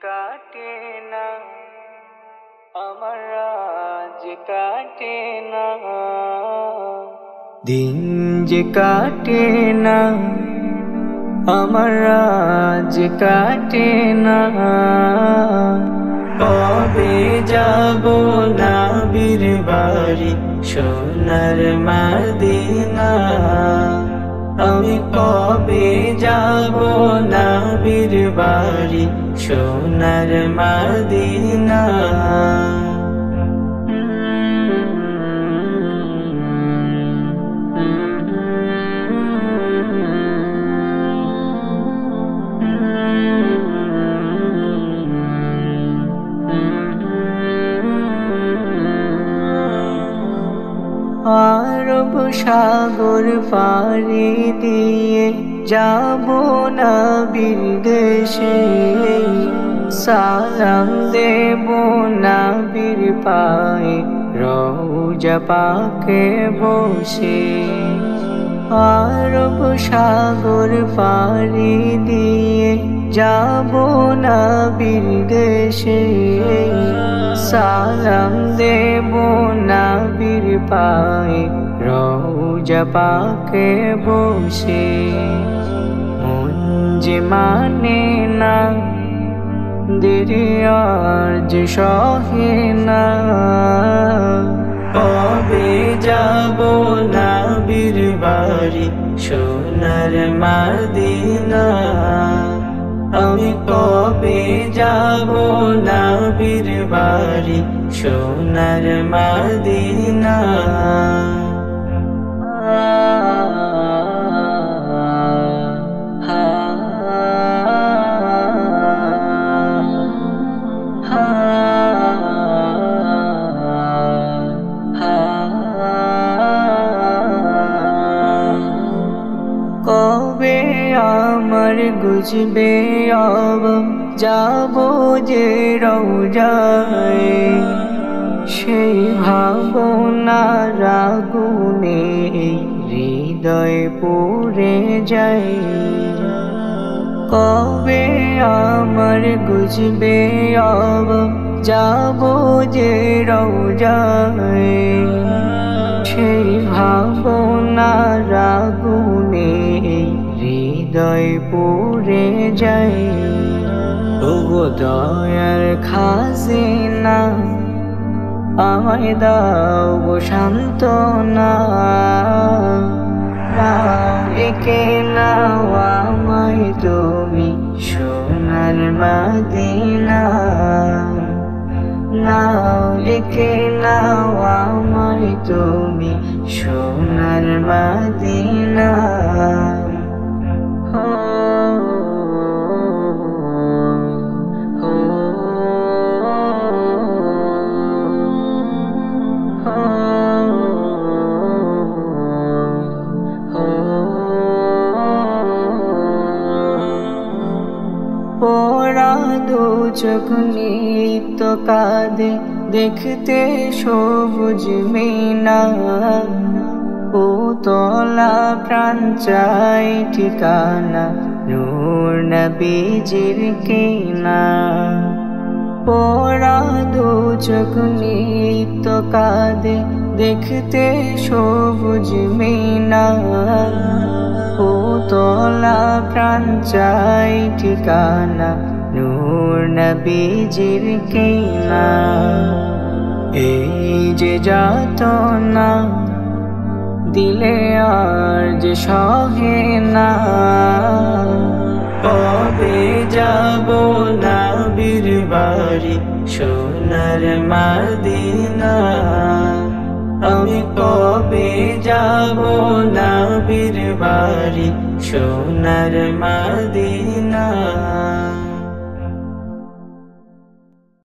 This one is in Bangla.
কাটে না আমার আজ কাটে না, দিন যে কাটে না আমার আজ কাটে না। কবে যাব নবীর বাড়ি সোনার মদিনা, আমি কবে যাব নবীর বাড়ি সোনার মদিনা। আরব সাগর পাড়ি দিয়ে যাব নবীর দেশে, সালাম দেব নবীর পায়ে রওজা পাকে বসে। আরব সাগর পাড়ি দিয়ে যাব নবীর দেশে, সালাম দেব নবীর পায়ে রওজা পাকে বসে। মন যে মানে না দেরি আর যে সহে না, কবে যাব নবীর বাড়ি সোনার মদিনা, আমি কবে যাব নবীর বাড়ি সোনার মদিনা। কবে আমার গুজবে আব যাব যে রওজায়, সেই ভাবনার আগুনে হৃদয় পুড়ে যায়। কবে আমার গুজবে আব যাব যে রওজায়, সেই ভাবনার আগুনে হৃদয় পুড়ে যায়। ওগো দয়ার খাজিনা আমায় দাও গো সান্ত্বনা, রেখে নাও আমায় তুমি সোনার মদিনা, নাও রেখে নাও আমায় তুমি সোনার মদিনা। পোড়া দু চোখ নিত্য কাঁদে দেখতে সবুজ মিনার, পুতলা প্রাণ চাই ঠিকানা নূর নবীজির কিনা। পোড়া দু চোখ নিত্য কাঁদে দেখতে সবুজ মিনার, পুতলা প্রাণ চাই ঠিকানা নূর নবীজির কিনা। এই যে যাতনা দিলে আর যে সহে না, কবে যাব নবীর বাড়ি সোনার মদিনা, আমি কবে যাব নবীর বাড়ি সোনার মদিনা।